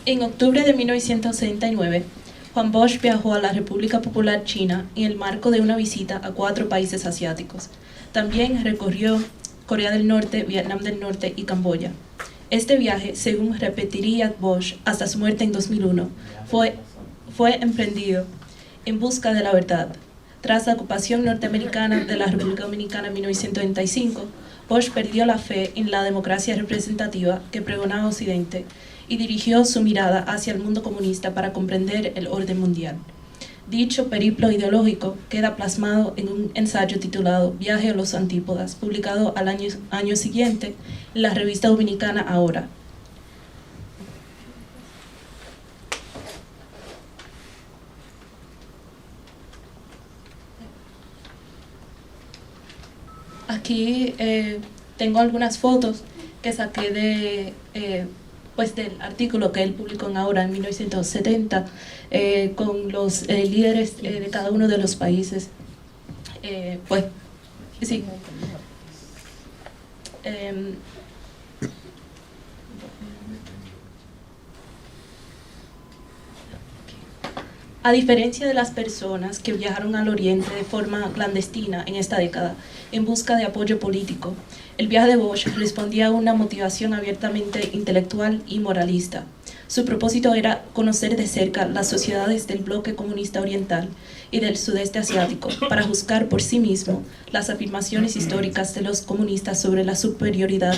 En octubre de 1979, Juan Bosch viajó a la República Popular China en el marco de una visita a 4 países asiáticos. También recorrió Corea del Norte, Vietnam del Norte y Camboya. Este viaje, según repetiría Bosch hasta su muerte en 2001, fue emprendido en busca de la verdad. Tras la ocupación norteamericana de la República Dominicana en 1925, Bosch perdió la fe en la democracia representativa que pregonaba Occidente y dirigió su mirada hacia el mundo comunista para comprender el orden mundial. Dicho periplo ideológico queda plasmado en un ensayo titulado Viaje a los Antípodas, publicado al año siguiente en la revista dominicana Ahora. Aquí tengo algunas fotos que saqué del artículo que él publicó en Ahora en 1970 con los líderes de cada uno de los países. Sí. A diferencia de las personas que viajaron al Oriente de forma clandestina en esta década en busca de apoyo político, el viaje de Bosch respondía a una motivación abiertamente intelectual y moralista. Su propósito era conocer de cerca las sociedades del bloque comunista oriental y del sudeste asiático para juzgar por sí mismo las afirmaciones históricas de los comunistas sobre la superioridad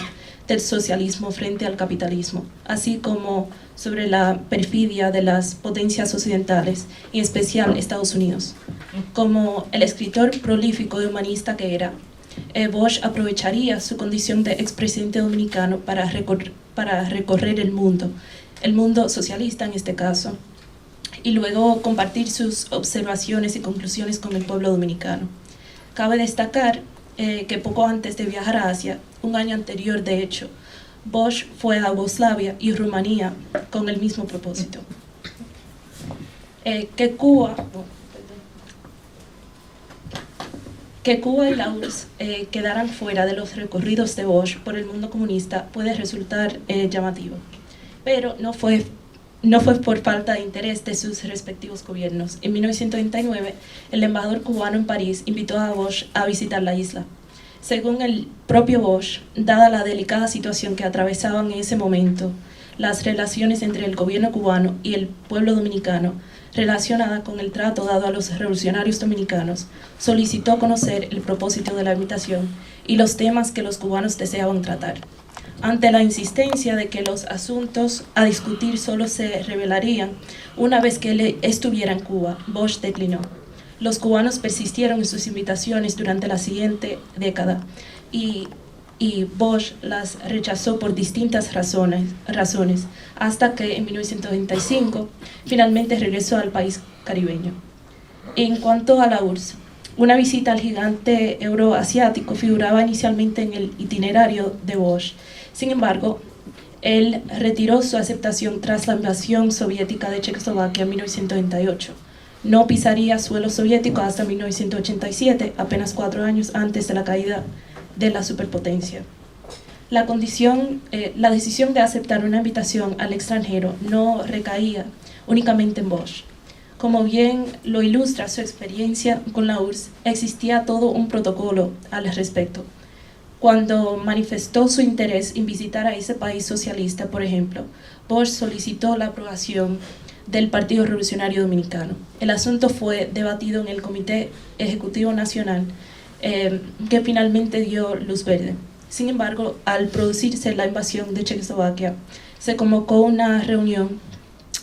del socialismo frente al capitalismo, así como sobre la perfidia de las potencias occidentales, y en especial Estados Unidos. Como el escritor prolífico y humanista que era, Bosch aprovecharía su condición de expresidente dominicano para recorrer el mundo socialista en este caso, y luego compartir sus observaciones y conclusiones con el pueblo dominicano. Cabe destacar que poco antes de viajar a Asia, un año anterior de hecho, Bosch fue a Yugoslavia y Rumanía con el mismo propósito. Que Cuba y la URSS quedaran fuera de los recorridos de Bosch por el mundo comunista puede resultar llamativo, pero no fue por falta de interés de sus respectivos gobiernos. En 1929, el embajador cubano en París invitó a Bosch a visitar la isla. Según el propio Bosch, dada la delicada situación que atravesaban en ese momento, las relaciones entre el gobierno cubano y el pueblo dominicano, relacionada con el trato dado a los revolucionarios dominicanos, solicitó conocer el propósito de la invitación y los temas que los cubanos deseaban tratar. Ante la insistencia de que los asuntos a discutir solo se revelarían una vez que él estuviera en Cuba, Bosch declinó. Los cubanos persistieron en sus invitaciones durante la siguiente década y Bosch las rechazó por distintas razones, hasta que en 1995 finalmente regresó al país caribeño. En cuanto a la URSS, una visita al gigante euroasiático figuraba inicialmente en el itinerario de Bosch. Sin embargo, él retiró su aceptación tras la invasión soviética de Checoslovaquia en 1928. No pisaría suelo soviético hasta 1987, apenas 4 años antes de la caída de la superpotencia. La decisión de aceptar una invitación al extranjero no recaía únicamente en Bosch. Como bien lo ilustra su experiencia con la URSS, existía todo un protocolo al respecto. Cuando manifestó su interés en visitar a ese país socialista, por ejemplo, Bosch solicitó la aprobación del Partido Revolucionario Dominicano. El asunto fue debatido en el Comité Ejecutivo Nacional, que finalmente dio luz verde. Sin embargo, al producirse la invasión de Checoslovaquia, se convocó una reunión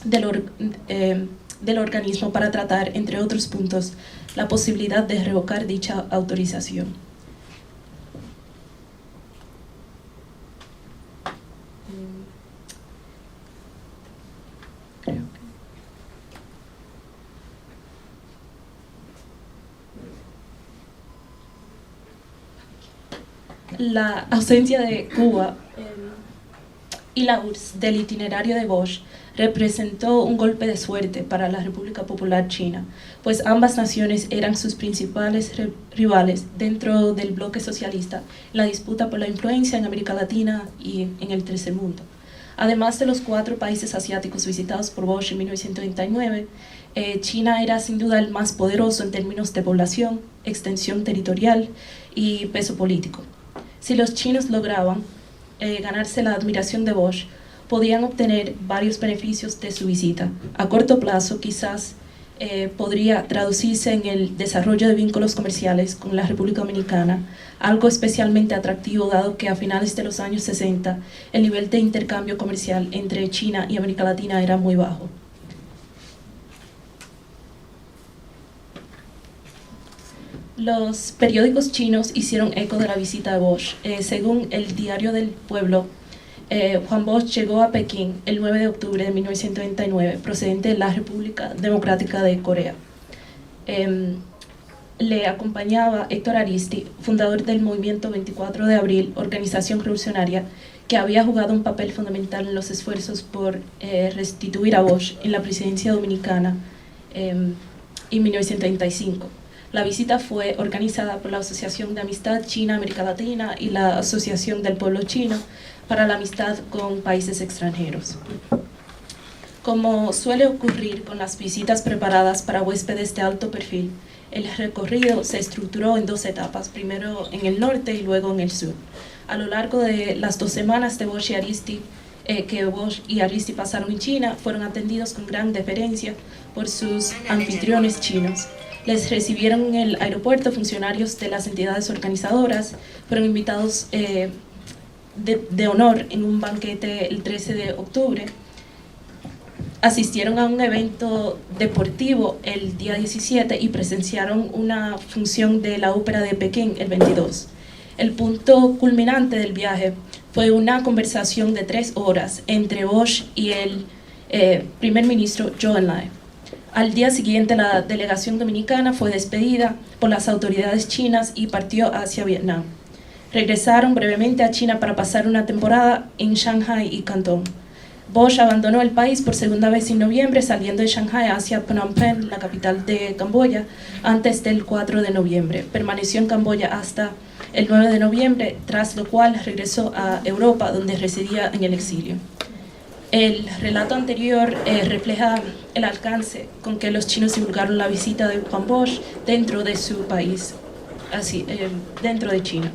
del organismo para tratar, entre otros puntos, la posibilidad de revocar dicha autorización. La ausencia de Cuba y la URSS del itinerario de Bosch representó un golpe de suerte para la República Popular China, pues ambas naciones eran sus principales rivales dentro del bloque socialista en la disputa por la influencia en América Latina y en el tercer mundo. Además de los 4 países asiáticos visitados por Bosch en 1939, China era sin duda el más poderoso en términos de población, extensión territorial y peso político. Si los chinos lograban ganarse la admiración de Bosch, podían obtener varios beneficios de su visita. A corto plazo, quizás podría traducirse en el desarrollo de vínculos comerciales con la República Dominicana, algo especialmente atractivo dado que a finales de los años 60 el nivel de intercambio comercial entre China y América Latina era muy bajo. Los periódicos chinos hicieron eco de la visita de Bosch. Según el Diario del Pueblo, Juan Bosch llegó a Pekín el 9 de octubre de 1939, procedente de la República Democrática de Corea. Le acompañaba Héctor Aristi, fundador del Movimiento 24 de Abril, organización revolucionaria que había jugado un papel fundamental en los esfuerzos por restituir a Bosch en la presidencia dominicana en 1935. La visita fue organizada por la Asociación de Amistad China-América Latina y la Asociación del Pueblo Chino para la Amistad con Países Extranjeros. Como suele ocurrir con las visitas preparadas para huéspedes de alto perfil, el recorrido se estructuró en 2 etapas, primero en el norte y luego en el sur. A lo largo de las 2 semanas de Bosch y Aristi, que Bosch y Aristi pasaron en China, fueron atendidos con gran deferencia por sus anfitriones chinos. Les recibieron en el aeropuerto funcionarios de las entidades organizadoras, fueron invitados de honor en un banquete el 13 de octubre, asistieron a un evento deportivo el día 17 y presenciaron una función de la Ópera de Pekín el 22. El punto culminante del viaje fue una conversación de 3 horas entre Bosch y el primer ministro Zhou Enlai. Al día siguiente, la delegación dominicana fue despedida por las autoridades chinas y partió hacia Vietnam. Regresaron brevemente a China para pasar una temporada en Shanghái y Cantón. Bosch abandonó el país por segunda vez en noviembre, saliendo de Shanghái hacia Phnom Penh, la capital de Camboya, antes del 4 de noviembre. Permaneció en Camboya hasta el 9 de noviembre, tras lo cual regresó a Europa, donde residía en el exilio. El relato anterior refleja el alcance con que los chinos divulgaron la visita de Juan Bosch dentro de su país, dentro de China.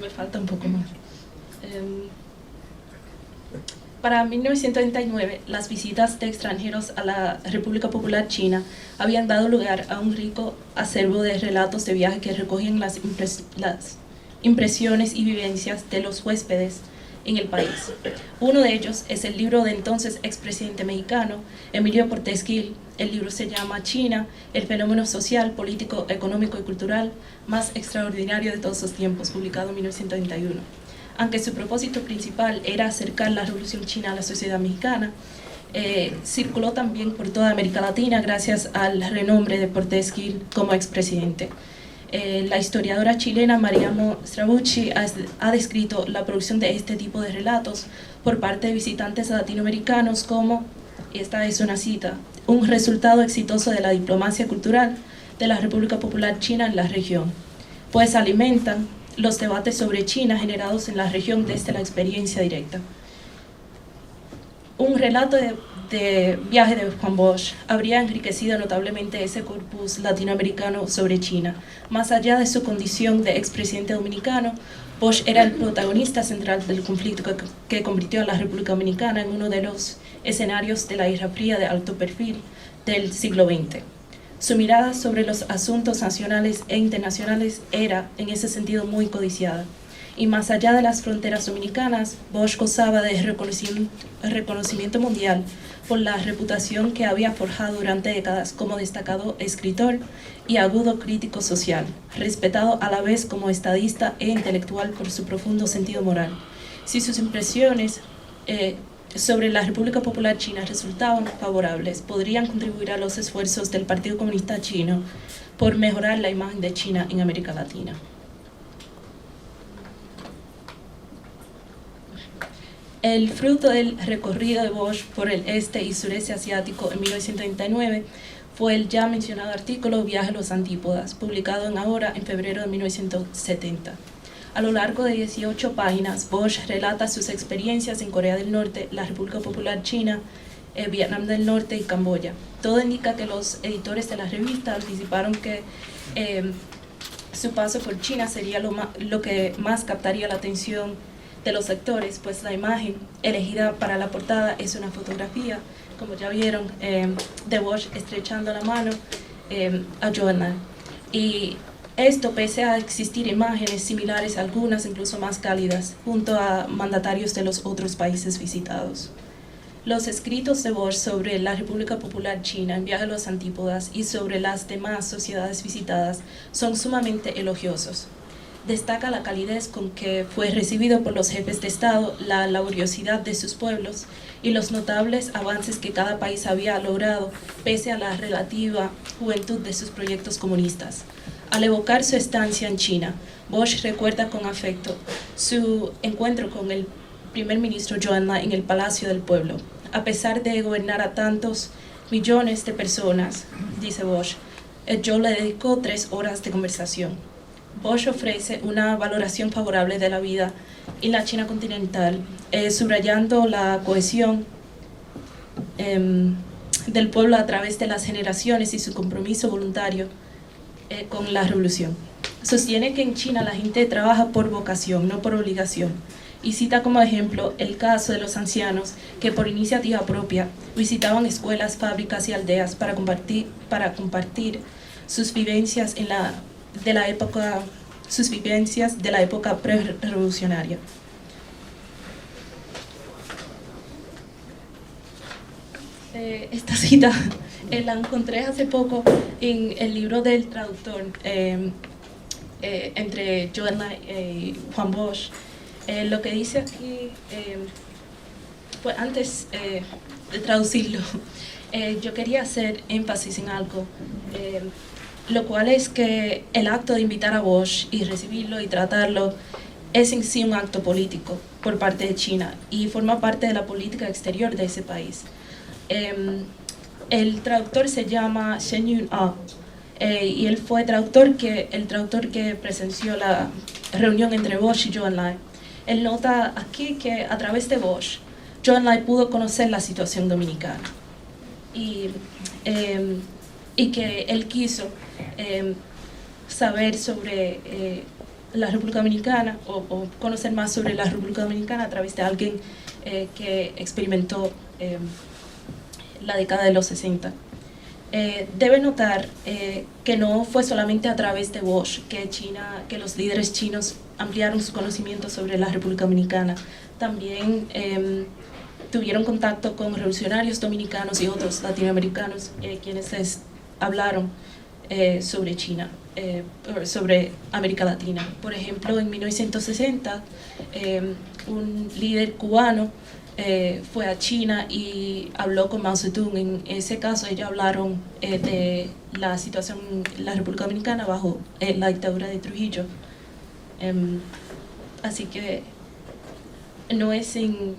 Me falta un poco más. Para 1939, las visitas de extranjeros a la República Popular China habían dado lugar a un rico acervo de relatos de viaje que recogían las impresiones y vivencias de los huéspedes en el país. Uno de ellos es el libro de entonces expresidente mexicano Emilio Portes Gil. El libro se llama China, el fenómeno social, político, económico y cultural más extraordinario de todos los tiempos, publicado en 1931. Aunque su propósito principal era acercar la Revolución China a la sociedad mexicana, circuló también por toda América Latina gracias al renombre de Portes Gil como expresidente. La historiadora chilena Mariamo Strabucci ha descrito la producción de este tipo de relatos por parte de visitantes latinoamericanos como, y esta es una cita, un resultado exitoso de la diplomacia cultural de la República Popular China en la región, pues alimentan los debates sobre China generados en la región desde la experiencia directa. Un relato de viaje de Juan Bosch habría enriquecido notablemente ese corpus latinoamericano sobre China. Más allá de su condición de expresidente dominicano, Bosch era el protagonista central del conflicto que convirtió a la República Dominicana en uno de los escenarios de la Guerra Fría de alto perfil del siglo XX. Su mirada sobre los asuntos nacionales e internacionales era, en ese sentido, muy codiciada. Y más allá de las fronteras dominicanas, Bosch gozaba de reconocimiento mundial por la reputación que había forjado durante décadas como destacado escritor y agudo crítico social, respetado a la vez como estadista e intelectual por su profundo sentido moral. Si sus impresiones sobre la República Popular China resultaban favorables, podrían contribuir a los esfuerzos del Partido Comunista Chino por mejorar la imagen de China en América Latina. El fruto del recorrido de Bosch por el este y sureste asiático en 1939 fue el ya mencionado artículo Viaje a los Antípodas, publicado en Ahora en febrero de 1970. A lo largo de 18 páginas, Bosch relata sus experiencias en Corea del Norte, la República Popular China, Vietnam del Norte y Camboya. Todo indica que los editores de la revista anticiparon que su paso por China sería lo que más captaría la atención de los lectores, pues la imagen elegida para la portada es una fotografía, como ya vieron, de Bosch estrechando la mano a Zhou Enlai. Y esto pese a existir imágenes similares, algunas incluso más cálidas, junto a mandatarios de los otros países visitados. Los escritos de Bosch sobre la República Popular China en Viaje a los Antípodas y sobre las demás sociedades visitadas son sumamente elogiosos. Destaca la calidez con que fue recibido por los jefes de Estado, la laboriosidad de sus pueblos y los notables avances que cada país había logrado pese a la relativa juventud de sus proyectos comunistas. Al evocar su estancia en China, Bosch recuerda con afecto su encuentro con el primer ministro Zhou Enlai en el Palacio del Pueblo. A pesar de gobernar a tantos millones de personas, dice Bosch, Zhou le dedicó 3 horas de conversación. Bosch ofrece una valoración favorable de la vida en la China continental, subrayando la cohesión del pueblo a través de las generaciones y su compromiso voluntario con la revolución. Sostiene que en China la gente trabaja por vocación, no por obligación, y cita como ejemplo el caso de los ancianos que por iniciativa propia visitaban escuelas, fábricas y aldeas para compartir sus vivencias de la época pre-revolucionaria. Esta cita la encontré hace poco en el libro del traductor entre Zhou Enlai y Juan Bosch. Lo que dice aquí, pues antes de traducirlo, yo quería hacer énfasis en algo, lo cual es que el acto de invitar a Bosch y recibirlo y tratarlo es en sí un acto político por parte de China y forma parte de la política exterior de ese país. El traductor se llama Shen Yun Ah, y él fue el traductor que presenció la reunión entre Bosch y Zhou Enlai. Él nota aquí que a través de Bosch, Zhou Enlai pudo conocer la situación dominicana y que él quiso saber sobre la República Dominicana o conocer más sobre la República Dominicana a través de alguien que experimentó la década de los 60. Debe notar que no fue solamente a través de Bosch que los líderes chinos ampliaron su conocimiento sobre la República Dominicana. También tuvieron contacto con revolucionarios dominicanos y otros latinoamericanos quienes les hablaron sobre China, sobre América Latina. Por ejemplo, en 1960, un líder cubano fue a China y habló con Mao Zedong. En ese caso ellos hablaron de la situación en la República Dominicana bajo la dictadura de Trujillo. Así que no es en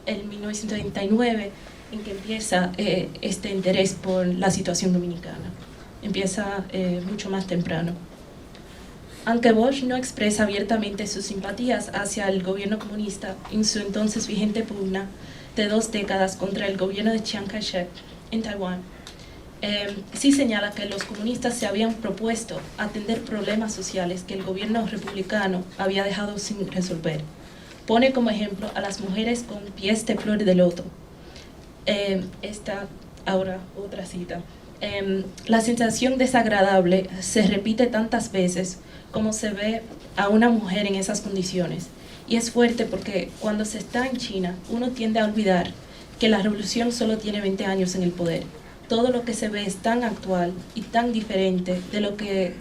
el 1939 en que empieza este interés por la situación dominicana. Empieza mucho más temprano. Aunque Bosch no expresa abiertamente sus simpatías hacia el gobierno comunista en su entonces vigente pugna de 2 décadas contra el gobierno de Chiang Kai-shek en Taiwán, sí señala que los comunistas se habían propuesto atender problemas sociales que el gobierno republicano había dejado sin resolver. Pone como ejemplo a las mujeres con pies de flor de loto. Ahora otra cita. La sensación desagradable se repite tantas veces como se ve a una mujer en esas condiciones. Y es fuerte porque cuando se está en China, uno tiende a olvidar que la revolución solo tiene 20 años en el poder. Todo lo que se ve es tan actual y tan diferente de lo que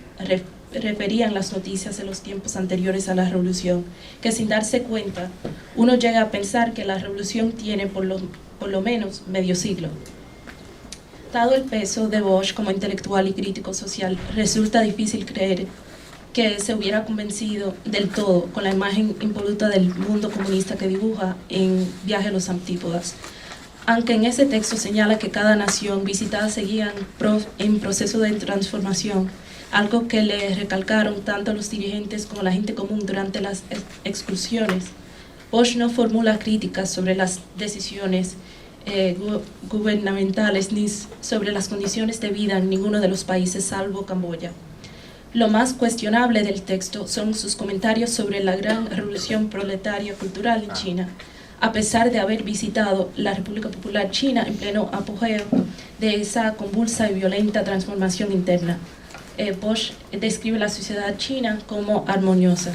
referían las noticias de los tiempos anteriores a la revolución, que sin darse cuenta uno llega a pensar que la revolución tiene por lo menos medio siglo. Dado el peso de Bosch como intelectual y crítico social, resulta difícil creer que se hubiera convencido del todo con la imagen impoluta del mundo comunista que dibuja en Viaje a los Antípodas, aunque en ese texto señala que cada nación visitada seguía en proceso de transformación, algo que le recalcaron tanto los dirigentes como la gente común durante las excursiones. Bosch no formula críticas sobre las decisiones gubernamentales ni sobre las condiciones de vida en ninguno de los países salvo Camboya. Lo más cuestionable del texto son sus comentarios sobre la gran revolución proletaria cultural en China, a pesar de haber visitado la República Popular China en pleno apogeo de esa convulsa y violenta transformación interna. Bosch describe la sociedad china como armoniosa.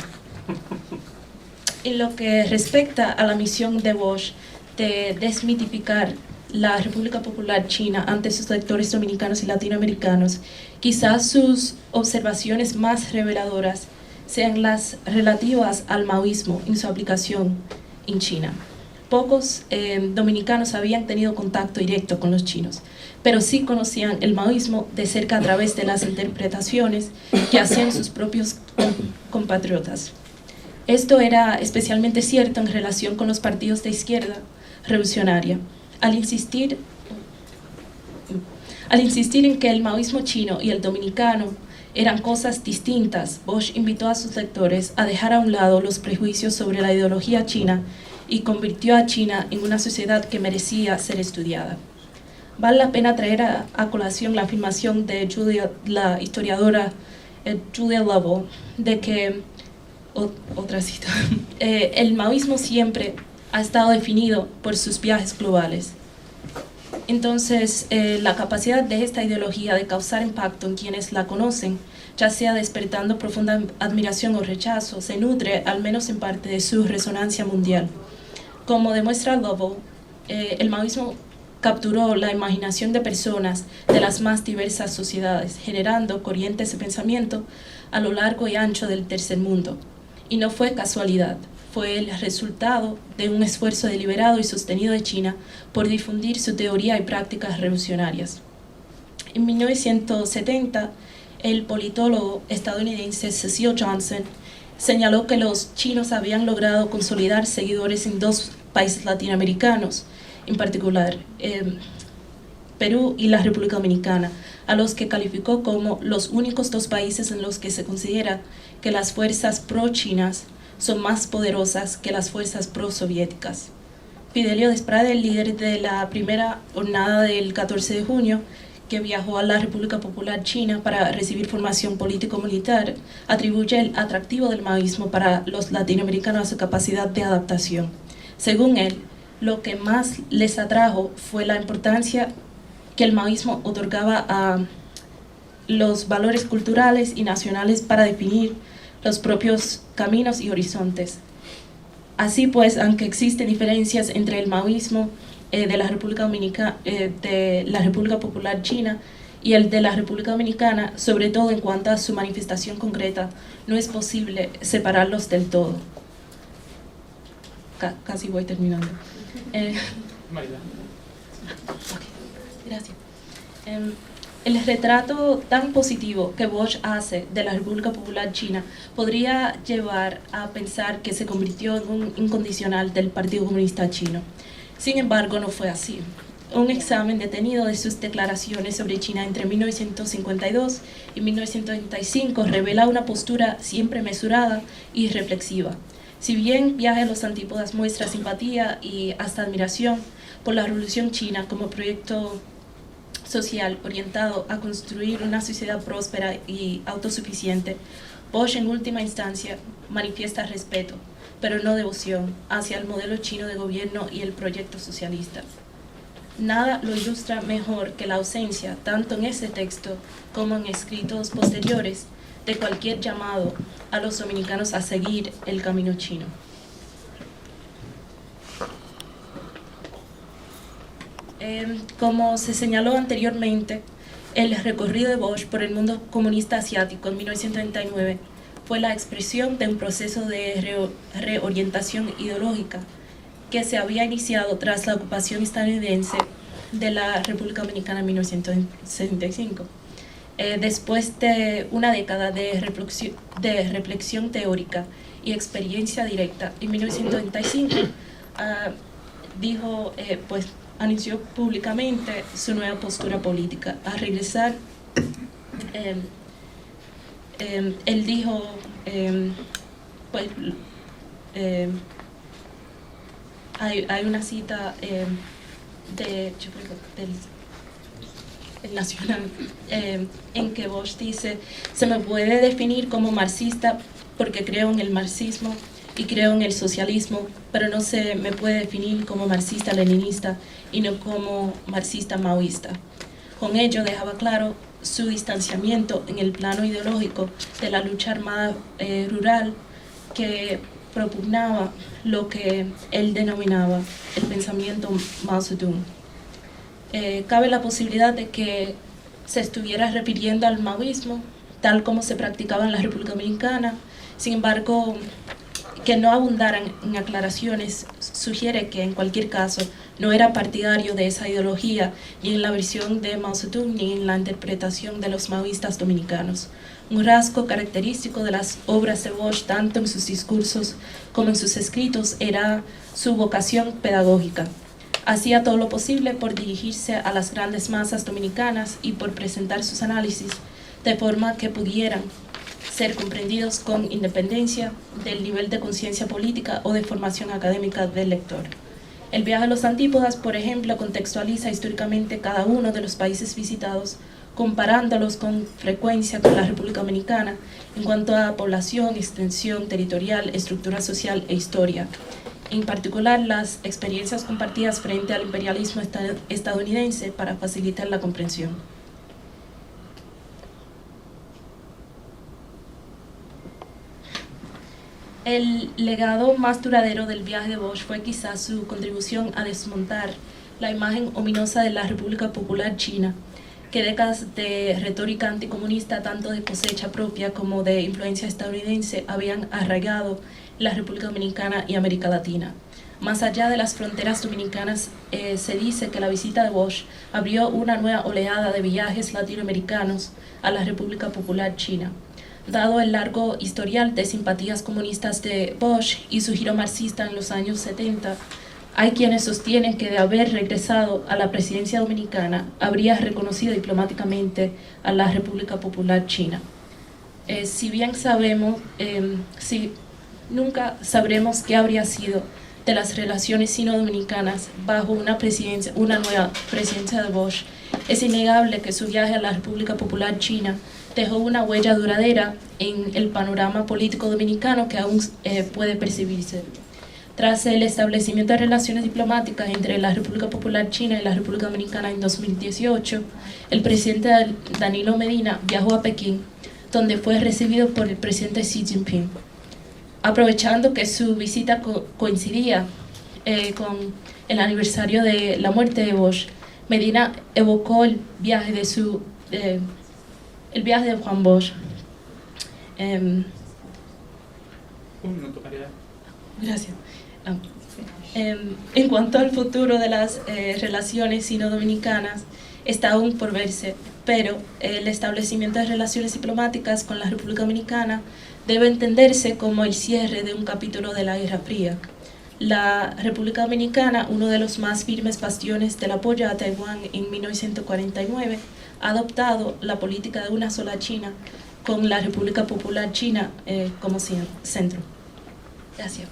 En lo que respecta a la misión de Bosch de desmitificar la República Popular China ante sus lectores dominicanos y latinoamericanos, quizás sus observaciones más reveladoras sean las relativas al maoísmo en su aplicación en China. Pocos dominicanos habían tenido contacto directo con los chinos, pero sí conocían el maoísmo de cerca a través de las interpretaciones que hacían sus propios compatriotas. Esto era especialmente cierto en relación con los partidos de izquierda revolucionaria. Al insistir en que el maoísmo chino y el dominicano eran cosas distintas, Bosch invitó a sus lectores a dejar a un lado los prejuicios sobre la ideología china y convirtió a China en una sociedad que merecía ser estudiada. Vale la pena traer a colación la afirmación de la historiadora Julia Lovell de que, otra cita, el maoísmo siempre ha estado definido por sus viajes globales. Entonces, la capacidad de esta ideología de causar impacto en quienes la conocen, ya sea despertando profunda admiración o rechazo, se nutre, al menos en parte, de su resonancia mundial. Como demuestra Lovell, el maoísmo capturó la imaginación de personas de las más diversas sociedades, generando corrientes de pensamiento a lo largo y ancho del tercer mundo. Y no fue casualidad. Fue el resultado de un esfuerzo deliberado y sostenido de China por difundir su teoría y prácticas revolucionarias. En 1970, el politólogo estadounidense Cecil Johnson señaló que los chinos habían logrado consolidar seguidores en dos países latinoamericanos, en particular Perú y la República Dominicana, a los que calificó como los únicos dos países en los que se considera que las fuerzas pro-chinas son más poderosas que las fuerzas pro-soviéticas. Fidelio Desprade, el líder de la primera jornada del 14 de junio, que viajó a la República Popular China para recibir formación político-militar, atribuye el atractivo del maoísmo para los latinoamericanos a su capacidad de adaptación. Según él, lo que más les atrajo fue la importancia que el maoísmo otorgaba a los valores culturales y nacionales para definir los propios caminos y horizontes. Así pues, aunque existen diferencias entre el maoísmo de la República Popular China y el de la República Dominicana, sobre todo en cuanto a su manifestación concreta, no es posible separarlos del todo. Casi voy terminando. Marila. Okay, gracias. El retrato tan positivo que Bosch hace de la República Popular China podría llevar a pensar que se convirtió en un incondicional del Partido Comunista Chino. Sin embargo, no fue así. Un examen detenido de sus declaraciones sobre China entre 1952 y 1935 revela una postura siempre mesurada y reflexiva. Si bien Viaje a los Antípodas muestra simpatía y hasta admiración por la Revolución China como proyecto social orientado a construir una sociedad próspera y autosuficiente, Bosch en última instancia manifiesta respeto, pero no devoción, hacia el modelo chino de gobierno y el proyecto socialista. Nada lo ilustra mejor que la ausencia, tanto en ese texto como en escritos posteriores, de cualquier llamado a los dominicanos a seguir el camino chino. Como se señaló anteriormente, El recorrido de Bosch por el mundo comunista asiático en 1939 fue la expresión de un proceso de reorientación ideológica que se había iniciado tras la ocupación estadounidense de la República Dominicana en 1965. Después de una década de reflexión teórica y experiencia directa, en 1995 anunció públicamente su nueva postura política. Al regresar, él dijo, hay una cita yo creo que del Nacional, en que Bosch dice: se me puede definir como marxista porque creo en el marxismo y creo en el socialismo, pero no se me puede definir como marxista-leninista y no como marxista-maoísta. Con ello dejaba claro su distanciamiento en el plano ideológico de la lucha armada rural que propugnaba lo que él denominaba el pensamiento Mao Zedong. Cabe la posibilidad de que se estuviera refiriendo al maoísmo, tal como se practicaba en la República Dominicana. Sin embargo, que no abundaran en aclaraciones sugiere que en cualquier caso no era partidario de esa ideología, ni en la versión de Mao Zedong ni en la interpretación de los maoístas dominicanos. Un rasgo característico de las obras de Bosch, tanto en sus discursos como en sus escritos, era su vocación pedagógica. Hacía todo lo posible por dirigirse a las grandes masas dominicanas y por presentar sus análisis de forma que pudieran ser comprendidos con independencia del nivel de conciencia política o de formación académica del lector. El viaje a los antípodas, por ejemplo, contextualiza históricamente cada uno de los países visitados, comparándolos con frecuencia con la República Dominicana en cuanto a población, extensión territorial, estructura social e historia. En particular, las experiencias compartidas frente al imperialismo estadounidense para facilitar la comprensión. El legado más duradero del viaje de Bosch fue quizás su contribución a desmontar la imagen ominosa de la República Popular China, que décadas de retórica anticomunista, tanto de cosecha propia como de influencia estadounidense, habían arraigado en la República Dominicana y América Latina. Más allá de las fronteras dominicanas, se dice que la visita de Bosch abrió una nueva oleada de viajes latinoamericanos a la República Popular China. Dado el largo historial de simpatías comunistas de Bosch y su giro marxista en los años 70, hay quienes sostienen que de haber regresado a la presidencia dominicana habría reconocido diplomáticamente a la República Popular China. Si bien nunca sabremos qué habría sido de las relaciones sino-dominicanas bajo una nueva presidencia de Bosch, es innegable que su viaje a la República Popular China dejó una huella duradera en el panorama político dominicano que aún puede percibirse. Tras el establecimiento de relaciones diplomáticas entre la República Popular China y la República Dominicana en 2018, el presidente Danilo Medina viajó a Pekín, donde fue recibido por el presidente Xi Jinping. Aprovechando que su visita coincidía con el aniversario de la muerte de Bosch, Medina evocó el viaje de Juan Bosch. Un minuto, Caridad. Gracias. En cuanto al futuro de las relaciones sino-dominicanas, está aún por verse, pero el establecimiento de relaciones diplomáticas con la República Dominicana debe entenderse como el cierre de un capítulo de la Guerra Fría. La República Dominicana, uno de los más firmes bastiones del apoyo a Taiwán en 1949, ha adoptado la política de una sola China, con la República Popular China como centro. Gracias.